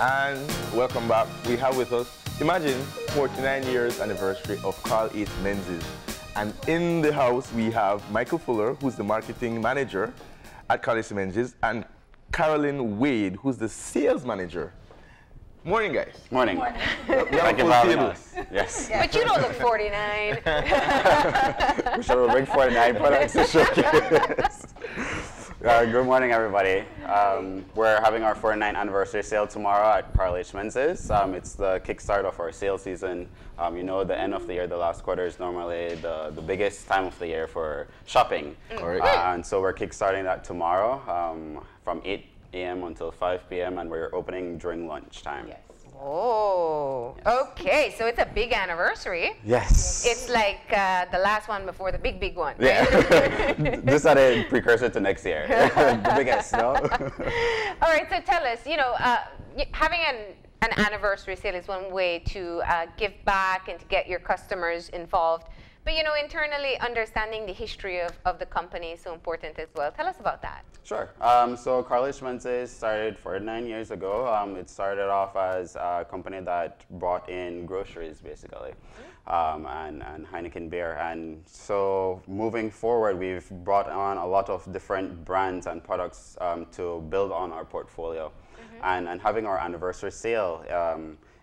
And welcome back. We have with us, imagine, 49 years anniversary of Karl H. Menzies. And in the house, we have Michael Fuller, who's the marketing manager at Karl H. Menzies, and Carolyn Wade, who's the sales manager. Morning, guys. Morning. Morning. Thank you for having us. Yes. But you don't look 49. We should bring 49 products to showcase. Good morning, everybody. We're having our 49th anniversary sale tomorrow at Karl H. Menzies. It's the kickstart of our sales season. You know, the end of the year, the last quarter is normally the biggest time of the year for shopping. And so we're kickstarting that tomorrow from 8 a.m. until 5 p.m. and we're opening during lunchtime. Yes. Oh, okay. So it's a big anniversary. Yes. It's like the last one before the big one. Right? Yeah. This is a precursor to next year. The biggest, no? All right. So tell us, you know, having an anniversary sale is one way to give back and to get your customers involved. But, you know, internally understanding the history of the company is so important as well. Tell us about that. Sure. So Karl H. Menzies started 49 years ago. It started off as a company that brought in groceries, basically, and Heineken beer. And so moving forward, we've brought on a lot of different brands and products to build on our portfolio. And having our anniversary sale,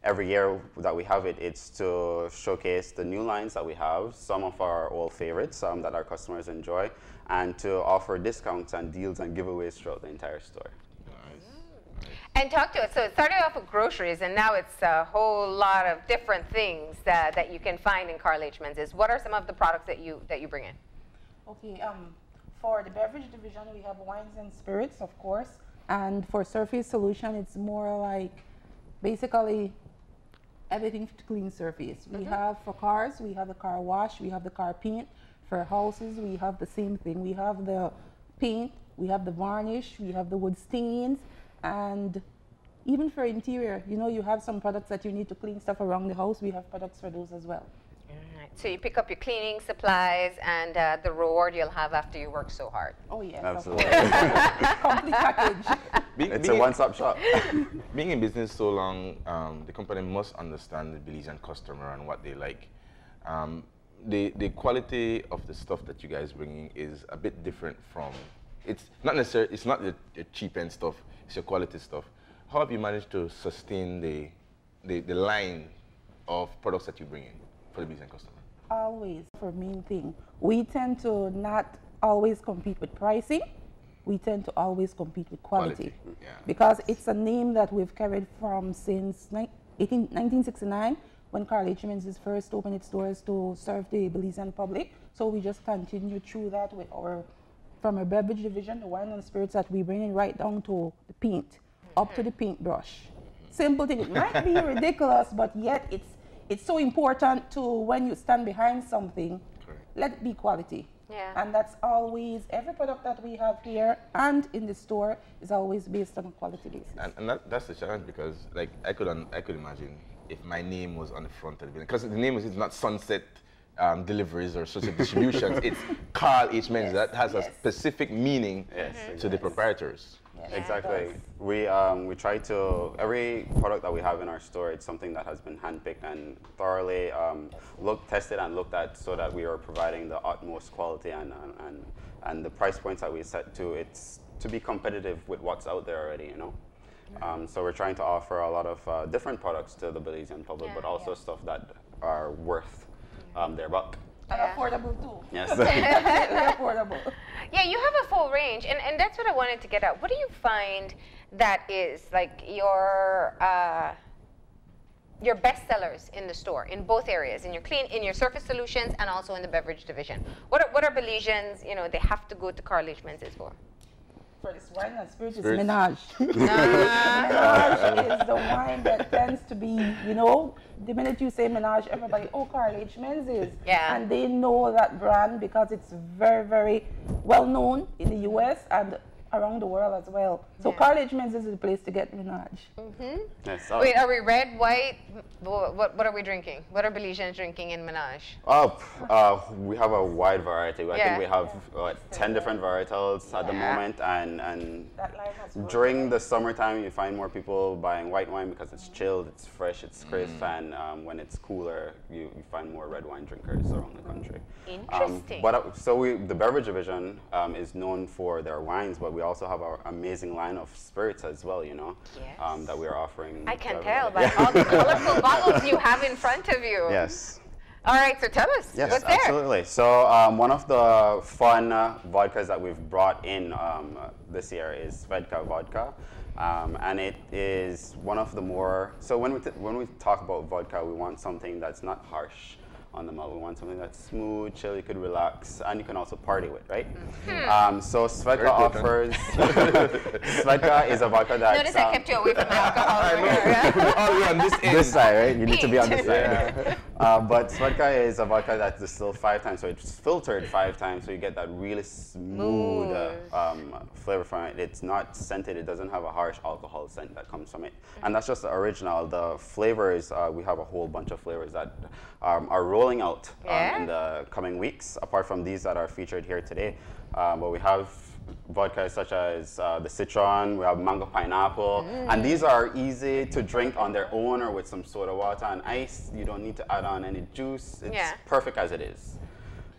every year that we have it, it's to showcase the new lines that we have, some of our old favorites that our customers enjoy, and to offer discounts and deals and giveaways throughout the entire store. Nice. And talk to us. So it started off with groceries, and now it's a whole lot of different things that you can find in Karl H. Menzies. What are some of the products that you bring in? Okay, for the beverage division, we have wines and spirits, of course. And for surface solution, it's more like basically everything to clean surface. We have for cars, we have the car wash, we have the car paint. For houses, we have the same thing. We have the paint, we have the varnish, we have the wood stains, and even for interior, you know, you have some products that you need to clean stuff around the house. We have products for those as well. Right. So you pick up your cleaning supplies and the reward you'll have after you work so hard. Oh yes, absolutely. Complete package. It's a one-stop shop. Being in business so long, the company must understand the Belizean customer and what they like. The quality of the stuff that you guys bring in is a bit different from, it's not necessarily, it's not the cheap end stuff, it's your quality stuff. How have you managed to sustain the line of products that you bring in for the Belizean customer? Always, for main thing, we tend to not always compete with pricing. We tend to always compete with quality. Yeah. Because it's a name that we've carried from since 1969, when Karl H. Menzies first opened its doors to serve the Belizean public. So we just continue through that with from our beverage division, the wine and spirits that we bring in right down to the paint, up to the paintbrush. Simple thing, it might be ridiculous, but yet it's so important to, when you stand behind something, let it be quality. Yeah. And that's always, every product that we have here and in the store is always based on a quality basis. And that's the challenge, because like I could imagine if my name was on the front of the building, because the name is not Sunset Deliveries or Sunset Distributions, it's Karl H. Menzies. That has a specific meaning to the proprietors. Yes. Exactly. We try to, every product that we have in our store, it's something that has been handpicked and thoroughly tested and looked at, so that we are providing the utmost quality and the price points that we set to, it's to be competitive with what's out there already, you know. So we're trying to offer a lot of different products to the Belizean public, but also stuff that are worth their buck. And affordable too. Yes. Affordable. Yeah, you have a full range, and that's what I wanted to get at. What do you find that is like your best sellers in the store, in both areas, in your surface solutions and also in the beverage division? What are Belizeans, you know, they have to go to Karl H. Menzies for? For this wine and spirits, it's Menage. Menage is the wine that tends to be, you know, the minute you say Menage, everybody, oh, Karl H. Menzies. Yeah. And they know that brand because it's very, very well known in the US, and around the world as well. So Yeah. Karl H is the place to get Menage. Yes, Wait, are we red, white? What are we drinking? What are Belizeans drinking in Menage? We have a wide variety. I Yeah. think we have 10 different varietals at the Yeah. moment, and That line has grown. during the summertime, you find more people buying white wine because it's chilled, it's fresh, it's crisp, and when it's cooler, you find more red wine drinkers around the country. Interesting. The beverage division is known for their wines, but we also have our amazing line of spirits as well, you know, Yes. that we are offering. I to can tell everybody. by all the colorful bottles you have in front of you. Yes. All right, so tell us, Yes, what's there? absolutely. So one of the fun vodkas that we've brought in this year is Svedka vodka. And it is one of the more, so when we talk about vodka, we want something that's not harsh on the mouth. We want something that's smooth, chill, you could relax, and you can also party with, right? So Svedka offers, Svedka is a vodka that... Notice I kept you away from alcohol. Oh, you're on this end. This side, right? You need to be on this side. But Svedka is a vodka that's distilled 5 times, so it's filtered 5 times, so you get that really smooth flavor from it. It's not scented, it doesn't have a harsh alcohol scent that comes from it. And that's just the original. The flavors, we have a whole bunch of flavors that are rolling out in the coming weeks, apart from these that are featured here today. But we have vodkas such as the citron, we have mango pineapple, and these are easy to drink on their own or with some soda water and ice. You don't need to add on any juice. It's perfect as it is.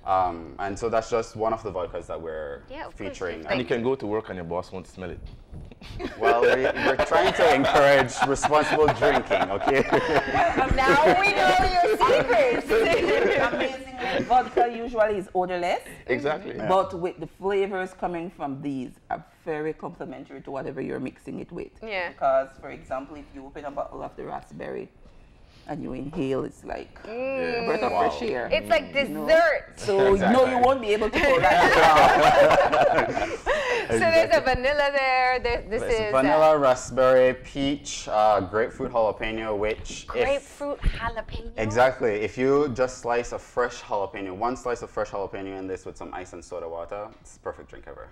And so that's just one of the vodkas that we're featuring. And you can go to work and your boss won't smell it. Well, we're trying to encourage responsible drinking, okay? Now we know your secrets. Amazingly, vodka usually is odorless. Exactly. But with the flavors coming from these are very complementary to whatever you're mixing it with. Yeah. Because, for example, if you open a bottle of the raspberry and you inhale, it's like a breath of fresh air. It's like dessert. So you won't be able to go that down. So there's a vanilla there. This is vanilla, raspberry, peach, grapefruit jalapeno, which grapefruit jalapeno. Exactly. If you just slice a fresh jalapeno, one slice of fresh jalapeno in this with some ice and soda water, it's the perfect drink ever.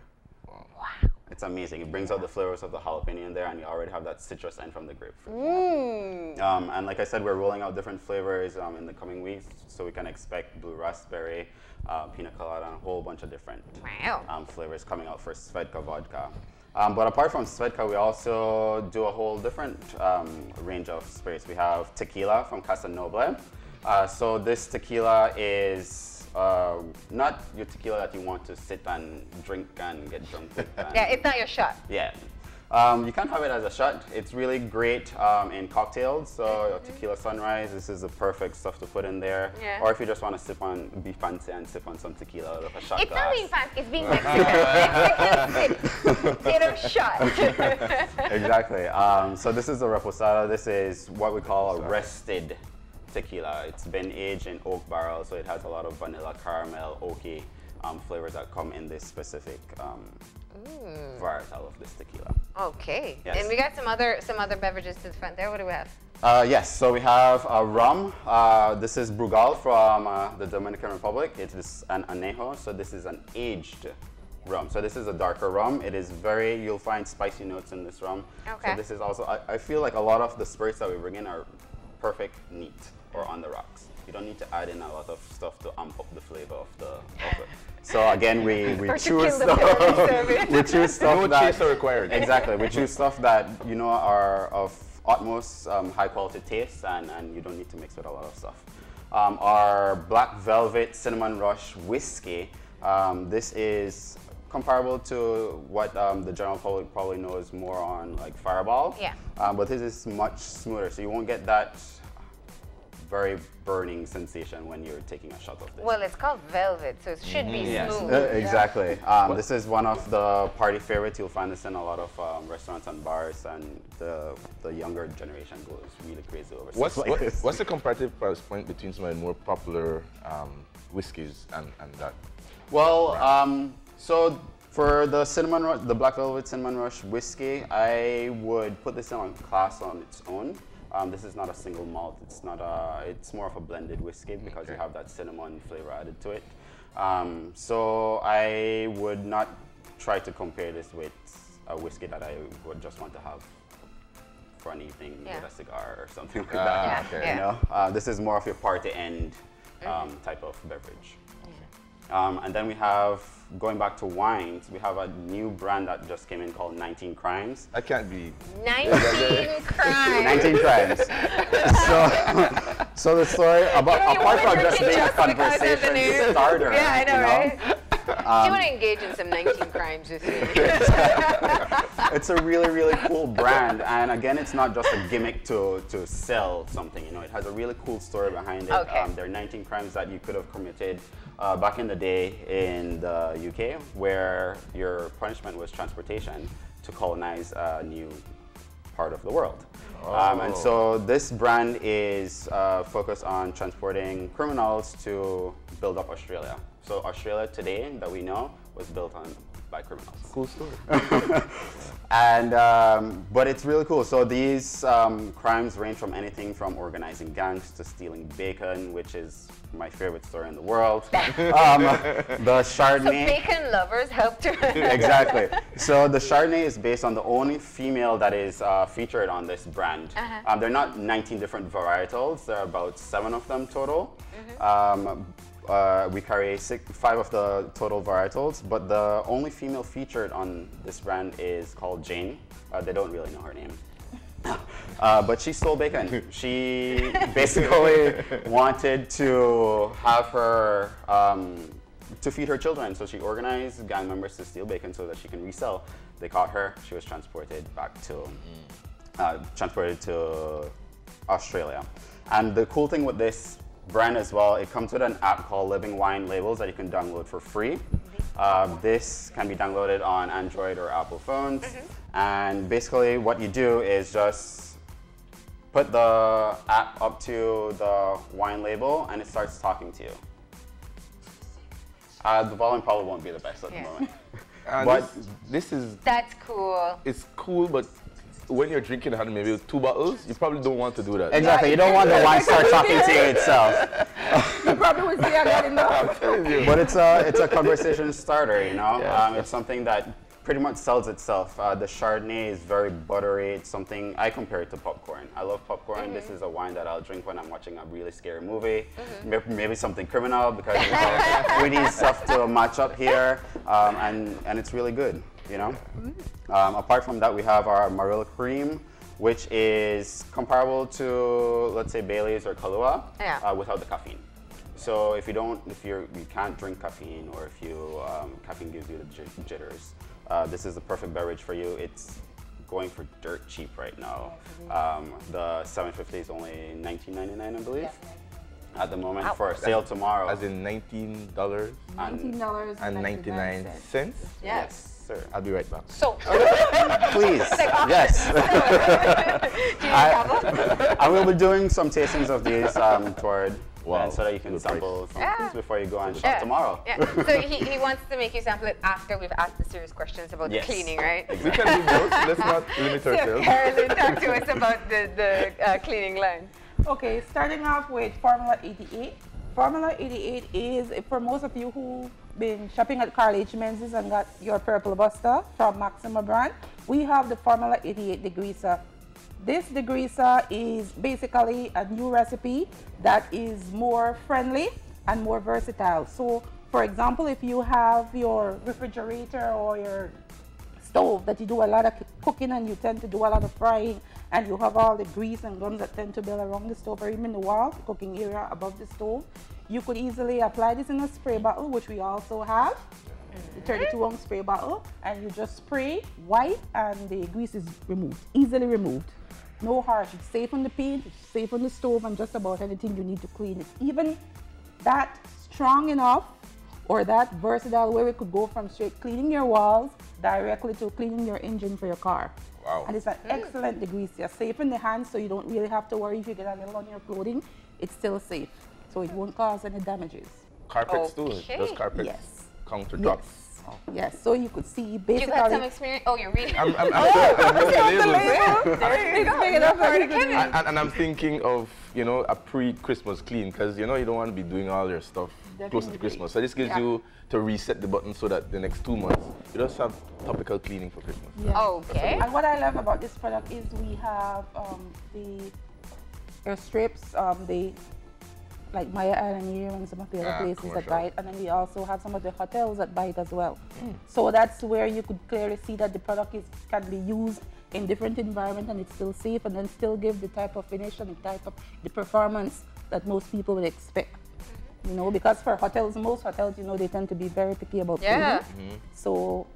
Wow. It's amazing. It brings out the flavors of the jalapeno in there, and you already have that citrus end from the grapefruit. And like I said, we're rolling out different flavors in the coming weeks, so we can expect blue raspberry, pina colada, and a whole bunch of different flavors coming out for Svedka vodka. But apart from Svedka, we also do a whole different range of spirits. We have tequila from Casa Noble. So this tequila is not your tequila that you want to sit and drink and get drunk with. Yeah, it's not your shot. Yeah. You can have it as a shot. It's really great in cocktails. So your tequila sunrise, this is the perfect stuff to put in there. Yeah. Or if you just want to be fancy and sip on some tequila out of a shot It's glass. not being fancy, it's being Mexican. Mexican sip in a shot. Exactly. So this is the reposado. This is what we call a rested tequila. It's been aged in oak barrels, so it has a lot of vanilla, caramel, oaky flavors that come in this specific varietal of this tequila. Okay. Yes. And we got some other beverages to the front there. What do we have? Yes, so we have a rum. This is Brugal from the Dominican Republic. It is an anejo, so this is an aged rum. So this is a darker rum. It is you'll find spicy notes in this rum. Okay. So this is also, I feel like a lot of the spirits that we bring in are perfect neat or on the rocks. You don't need to add in a lot of stuff to amp up the flavor of it. So again, we choose stuff. We choose stuff no that chaser required. Exactly. We choose stuff that are of utmost high quality taste, and you don't need to mix with a lot of stuff. Our Black Velvet Cinnamon Rush whiskey. This is comparable to what the general public probably knows more on like Fireball. Yeah. But this is much smoother, so you won't get that very burning sensation when you're taking a shot of this. Well, it's called Velvet, so it should be smooth. Exactly. This is one of the party favorites. You'll find this in a lot of restaurants and bars, and the younger generation goes really crazy over stuff like this. What's the comparative price point between some of the more popular whiskeys and that? Well, so for the Black Velvet Cinnamon Rush whiskey, I would put this in a class on its own. This is not a single malt. It's more of a blended whiskey because you have that cinnamon flavor added to it. So I would not try to compare this with a whiskey that I would just want to have for an evening with a cigar or something like that. Okay. You know, this is more of your party end type of beverage. And then we have, going back to wines, we have a new brand that just came in called 19 Crimes. I can't be. 19 crimes. 19 Crimes. So the story about, apart from just being a conversation starter. Yeah, I know, right? Do you want to engage in some 19 crimes with me? It's a really, really cool brand, and again, it's not just a gimmick to sell something. You know, it has a really cool story behind it. Okay. There are 19 crimes that you could have committed back in the day in the UK, where your punishment was transportation to colonize a new part of the world. And so this brand is focused on transporting criminals to build up Australia. So Australia today that we know was built by criminals. Cool story. And but it's really cool. So these crimes range from anything from organizing gangs to stealing bacon, which is my favorite story in the world. The Chardonnay. So bacon lovers help to. Exactly. So the Chardonnay is based on the only female that is featured on this brand. There are not 19 different varietals. There are about 7 of them total. We carry 5 of the total varietals, but the only female featured on this brand is called Jane. They don't really know her name. But she stole bacon. She basically wanted to have her, to feed her children. So she organized gang members to steal bacon so that she can resell. They caught her. She was transported back to, transported to Australia. And the cool thing with this brand as well, it comes with an app called Living Wine Labels that you can download for free. This can be downloaded on Android or Apple phones. And basically what you do is just put the app up to the wine label and it starts talking to you. The volume probably won't be the best at the moment. But this is... That's cool. It's cool, but when you're drinking maybe 2 bottles, you probably don't want to do that. Exactly, you don't want the wine to start talking to you itself. You probably would say I got enough. But it's a conversation starter, you know? It's something that pretty much sells itself. The Chardonnay is very buttery. It's something, I compare it to popcorn. I love popcorn. This is a wine that I'll drink when I'm watching a really scary movie. Maybe something criminal, because we need stuff to match up here. And it's really good, you know? Apart from that, we have our Marilla Cream, which is comparable to, let's say, Belize or Kahlua, without the caffeine. So if you can't drink caffeine, or if caffeine gives you the jitters, this is the perfect beverage for you. It's going for dirt cheap right now. The 750 is only $19.99, I believe, at the moment, for a sale tomorrow. As in $19? $19.99? Yes, sir. I'll be right back. So, please, yes. I will be doing some tastings of these toward, and so that you can sample some things before you go and shop tomorrow. So he wants to make you sample it after we've asked the serious questions about the cleaning, right? We can do both. Let's not limit ourselves. Carolyn, talk to us about the cleaning line. Okay, starting off with Formula 88. Formula 88 is, for most of you who've been shopping at Karl H, Menzies and got your Purple Buster from Maxima brand, we have the Formula 88 degreaser. This degreaser is basically a new recipe that is more friendly and more versatile. So, for example, if you have your refrigerator or your stove that you do a lot of cooking and you tend to do a lot of frying, and you have all the grease and gums that tend to build around the stove or even the wall, the cooking area above the stove, you could easily apply this in a spray bottle, which we also have, the 32-ounce spray bottle, and you just spray, wipe, and the grease is removed, easily removed. No harsh. It's safe on the paint, it's safe on the stove, and just about anything you need to clean. It's even that strong enough or that versatile where it could go from straight cleaning your walls directly to cleaning your engine for your car. Wow. And it's an excellent degreaser. Safe in the hands, so you don't really have to worry if you get a little on your clothing. It's still safe, so it won't cause any damages. Carpets too. Does carpets? Yes. countertop. Yes. Yes, so you could see basically. You've had some experience. Oh, you're reading. I'm reading the labels. There you go. Big enough for you. And I'm thinking of, you know, a pre-Christmas clean, because, you know, you don't want to be doing all your stuff close to Definitely. Christmas. So this gives you to reset the button so that the next 2 months, you just have topical cleaning for Christmas. Yeah. Okay. And what I love about this product is we have the air strips, like Maya Island here and some of the other places that commercial. buy it, and then we also have some of the hotels that buy it as well. So that's where you could clearly see that the product can be used in different environments and it's still safe, and then still give the type of finish and the performance that most people would expect. You know, because for hotels, most hotels, you know, they tend to be very picky about Yeah. cleaning. So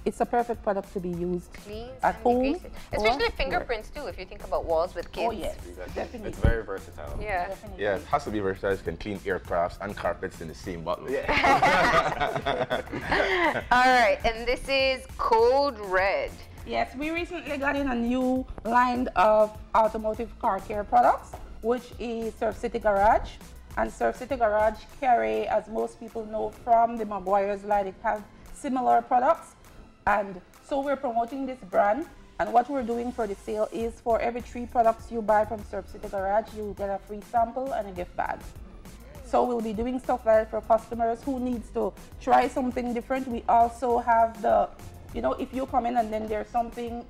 it's a perfect product to be used Clean at and home. degreases. Especially or fingerprints too, if you think about walls with kids. Oh yes, Exactly. definitely. It's very versatile. Yeah. Definitely. Yeah, it has to be versatile. It can clean aircrafts and carpets in the same bottle. All right, and this is Code Red. Yes, we recently got in a new line of automotive car care products, which is Surf City Garage. And Surf City Garage carry, as most people know from the Maguire's line, it has similar products. And so we're promoting this brand. And what we're doing for the sale is for every 3 products you buy from Surf City Garage, you get a free sample and a gift bag. So we'll be doing stuff like that for customers who needs to try something different. We also have the, you know, if you come in and then there's something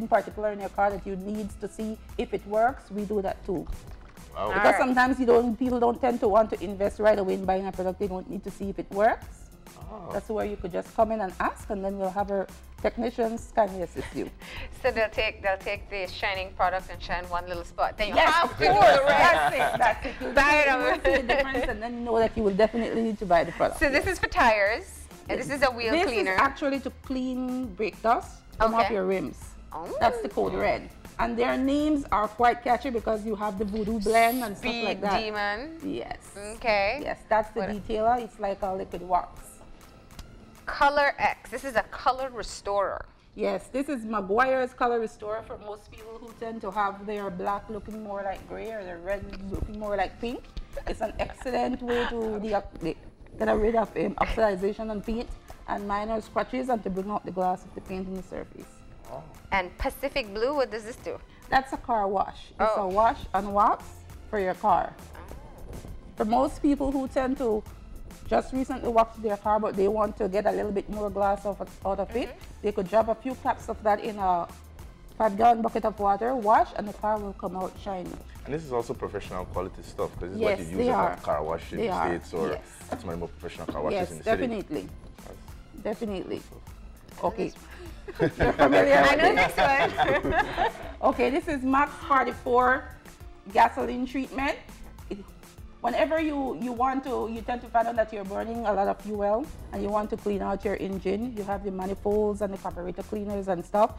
particular in your car that you need to see if it works, we do that too. Wow. Because Alright. sometimes people don't tend to want to invest right away in buying a product. They don't need to see if it works. That's where you could just come in and ask, and then we'll have our technicians kindly assist you. So they'll take the shining product and shine one little spot. Then you Yes, have of to do course. the rest. That's it. You Buy it will over. see the difference, and then you know that you will definitely need to buy the product. So this is for tires, and this is a wheel This cleaner. is actually to clean brake dust from off Okay. your rims. Oh. That's the Code Red. And their names are quite catchy because you have the Voodoo blend and stuff Speed like that. Demon. Yes. Okay. Yes, that's the What- detailer. It's like a liquid wax. Color X. This is a color restorer. Yes, this is Maguire's Color Restorer for most people who tend to have their black looking more like gray or their red looking more like pink. It's an excellent way to get rid of oxidization on paint and minor scratches and to bring out the gloss of the paint on the surface. And Pacific Blue, what does this do? That's a car wash. It's Oh. a wash and wax for your car. For most people who tend to just recently wash their car, but they want to get a little bit more gloss out of it, they could drop a few caps of that in a 5-gallon bucket of water, wash, and the car will come out shiny. And this is also professional quality stuff, because this is Yes, what you they use are. as a car wash in They the are, States, or yes. some of the more professional car washes Yes, in the city. definitely. Definitely. Okay. You're familiar I with know this? this one. Okay, this is Max 44 gasoline treatment. Whenever you tend to find out that you're burning a lot of fuel and you want to clean out your engine, you have the manifolds and the carburetor cleaners and stuff.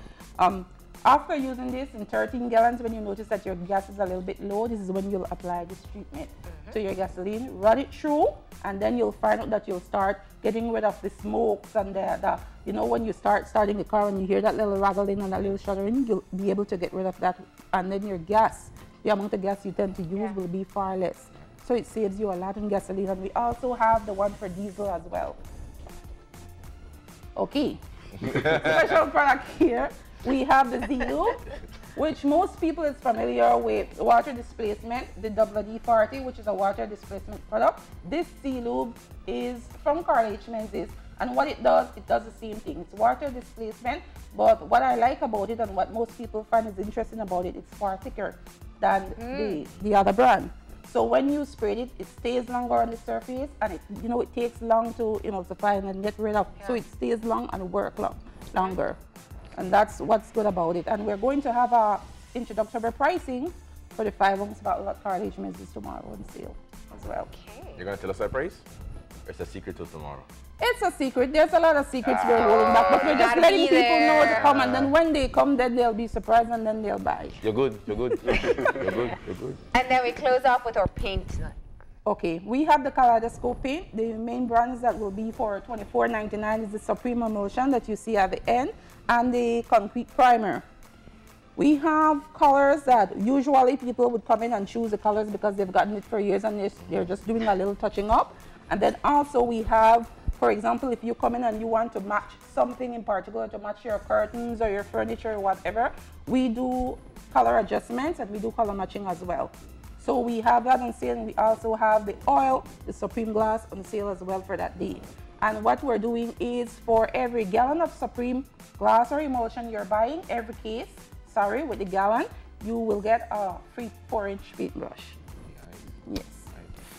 After using this in 13 gallons, when you notice that your gas is a little bit low, this is when you'll apply this treatment to your gasoline, run it through, and then you'll find out that you'll start getting rid of the smokes and the you know, when you starting the car and you hear that little rattling and that little shuddering, you'll be able to get rid of that, and then your gas, the amount of gas you tend to use will be far less. So it saves you a lot in gasoline. And we also have the one for diesel as well. Okay. Special product here. We have the Z-Lube, which most people is familiar with water displacement, the WD-40, which is a water displacement product. This Z-Lube is from Karl H. Menzies. And what it does the same thing. It's water displacement, but what I like about it and what most people find is interesting about it, it's far thicker than the other brand. So when you spray it, it stays longer on the surface, and it takes long to emulsify and then get rid of. So it stays long and work longer. And that's what's good about it. And we're going to have a introductory pricing for the 5-ounce bottle at Karl H. Menzies tomorrow on sale as well. Okay. You're going to tell us that price? Or it's a secret till tomorrow? It's a secret. There's a lot of secrets we're holding back, but we're just Gotta letting be people know to there. come, and then when they come, then they'll be surprised and then they'll buy. You're good, you're good. You're good, you're good. And then we close off with our paint. Okay, we have the Kaleidoscope paint. The main brands that will be for $24.99 is the Supreme Emulsion that you see at the end, and the Concrete Primer. We have colors that usually people would come in and choose the colors because they've gotten it for years and they're just doing a little touching up. And then also we have for example, if you come in and you want to match something in particular, to match your curtains or your furniture or whatever, we do color adjustments and we do color matching as well. So we have that on sale, and we also have the oil, the Supreme glass on sale as well for that day. And what we're doing is for every gallon of Supreme glass or emulsion you're buying, every case, sorry, with the gallon, you will get a free 4-inch paintbrush. Nice.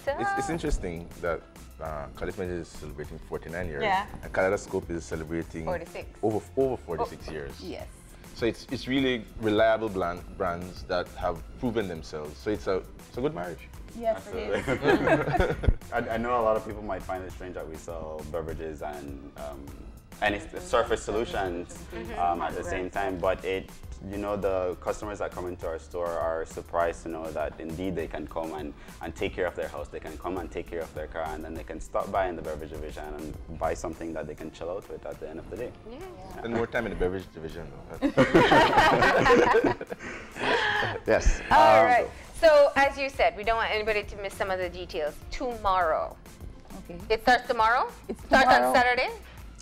Yes. It's interesting that Karl H is celebrating 49 years, Yeah. and Kaleidoscope is celebrating 46. over 46 years. Yes. So it's really reliable brands that have proven themselves. So it's a good marriage. Yes, it is. I know a lot of people might find it strange that we sell beverages and any surface solutions at the same time, but the customers that come into our store are surprised to know that indeed they can come and take care of their house, they can come and take care of their car, and then they can stop by in the beverage division and buy something that they can chill out with at the end of the day. Yeah. Spend more time in the beverage division, though. Yes. All right. So as you said, we don't want anybody to miss some of the details. Tomorrow. Okay. It starts tomorrow? It starts tomorrow. on Saturday?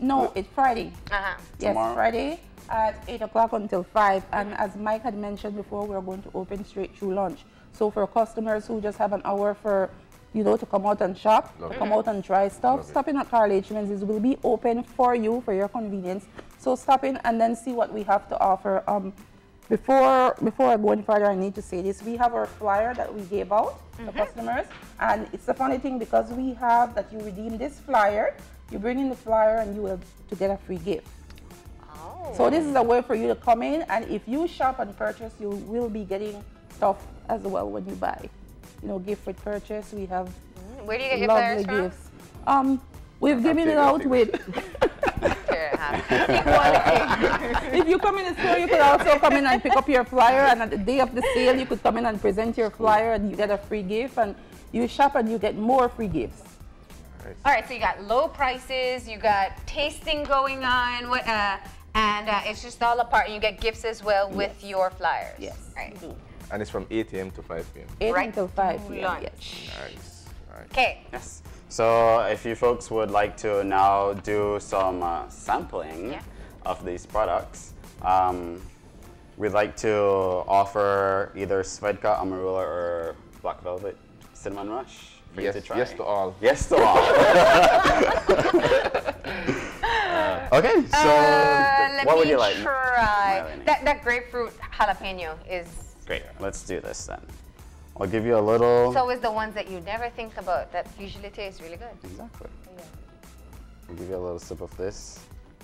No, it's Friday. Uh-huh. Yes, Tomorrow. Friday at 8 o'clock until 5. And as Mike had mentioned before, we're going to open straight through lunch. So for customers who just have an hour for, to come out and shop, to come out and try stuff, stop in at Karl H. Menzies will be open for you, for your convenience. So stop in and then see what we have to offer. Before I go any further, I need to say this. We have our flyer that we gave out to customers. And it's a funny thing because we have that you redeem this flyer, you bring in the flyer and you will to get a free gift. Oh. So this is a way for you to come in, and if you shop and purchase, you will be getting stuff as well when you buy. Gift with purchase. We have Where do you get your flyers lovely from? gifts. We've given it out with. If you come in the store, you could also come in and pick up your flyer, and at the day of the sale, you could come in and present your flyer, and you get a free gift, and you shop and you get more free gifts. All right, so you got low prices, you got tasting going on, and it's just all apart, and you get gifts as well with your flyers. Yes. Right. And it's from 8 a.m. to 5 p.m. 8 Right until 5 through p.m. lunch. Yes. Nice. Okay. Yes. So if you folks would like to now do some sampling of these products, we'd like to offer either Svedka, Amarula, or Black Velvet Cinnamon Rush for you to try. Yes to all. Yes to all. Okay, so what would you like? Let me try. Marlene? That grapefruit jalapeno is... Great, let's do this then. I'll give you a little... It's always the ones that you never think about that usually taste really good. Exactly. Yeah. I'll give you a little sip of this.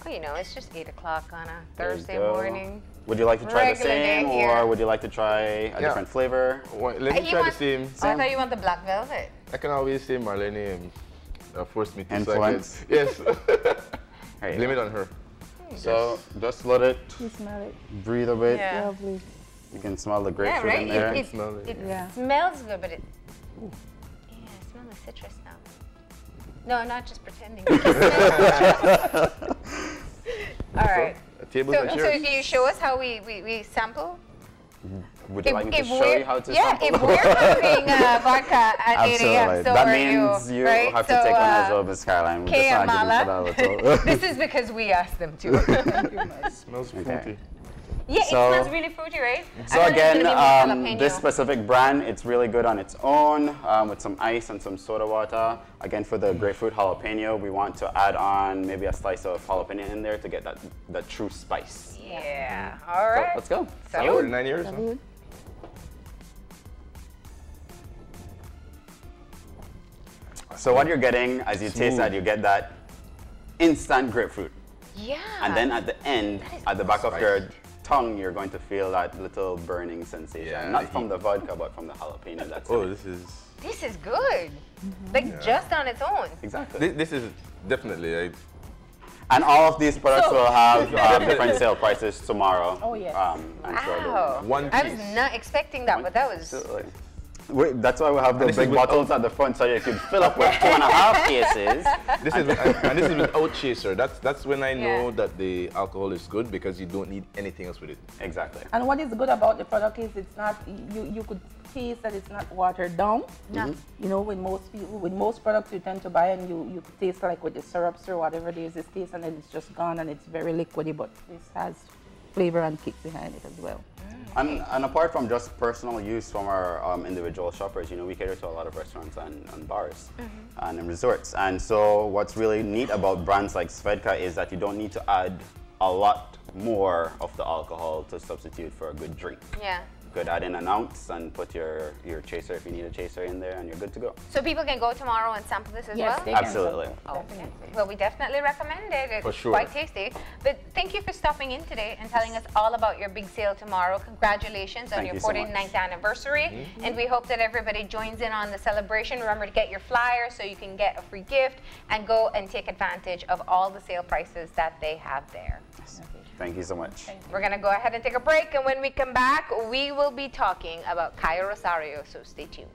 Oh, it's just 8 o'clock on a There you Thursday go. morning. Would you like to try the Regular day same, here. or would you like to try a different flavor? Well, let me try the same. Oh, I thought you want the black velvet. I can always say Marlene forced me to. Influence? Yes. Here you Blame go. it on her. So just let it You smell it. breathe a bit. Yeah. Lovely. You can smell the Yeah, grapefruit right? in there. It Smell it. Yeah. smells good, but it... Yeah, I smell the citrus now. No, I'm not just pretending. All right. Tables and So chairs. can you show us how we sample? Would you like me to show you how to sample? if we're having vodka at 8 a.m., Absolutely. so That are means you right? have to So, take one as well, Miss Caroline. We're just Kay and not giving Mala. each other a little. This is because we asked them to. Smells fruity. Okay. Yeah, So- it smells really fruity, right? So I thought it was again, gonna be more jalapeno. this specific brand, it's really good on its own with some ice and some soda water. Again, for the grapefruit jalapeno, we want to add on maybe a slice of jalapeno in there to get that true spice. Yeah. All So right. let's go. Salud. 49 years. Huh? Salud. So what you're getting as you taste that, you get that instant grapefruit. Yeah. And then at the end, That is at the back of spicy. your tongue, you're going to feel that little burning sensation. Yeah, Not the from heat. the vodka, but from the jalapeno. That's Oh, it. This is good. Like just on its own. Exactly. this is definitely. And all of these products So- will have different sale prices tomorrow. Oh, yes. I'm sure they'll- Wow. One I was piece. not expecting that, but that was... Absolutely. That's why we have the this big is bottles at the front, so you can fill up with 2.5 cases. This is and this is without chaser. That's when I know that the alcohol is good, because you don't need anything else with it. Exactly. And what is good about the product is it's not, you could taste that it's not watered down. No. You know, with most products you tend to buy and you could taste like with the syrups or whatever, there's this taste and then it's just gone and it's very liquidy, but this has flavor and kick behind it as well. And apart from just personal use from our individual shoppers, you know, we cater to a lot of restaurants and bars and resorts. And so what's really neat about brands like Svedka is that you don't need to add a lot more of the alcohol to substitute for a good drink. Yeah. You could add in an ounce and put your chaser, if you need a chaser, in there, and you're good to go. So people can go tomorrow and sample this as well? They can. Absolutely. Definitely. Well, we definitely recommend it. It's For sure. quite tasty. But thank you for stopping in today and telling us all about your big sale tomorrow. Congratulations on Thank your you so much. 49th anniversary. And we hope that everybody joins in on the celebration. Remember to get your flyer so you can get a free gift and go and take advantage of all the sale prices that they have there. Thank you so much. We're going to go ahead and take a break. And when we come back, we will be talking about Cayo Rosario. So stay tuned.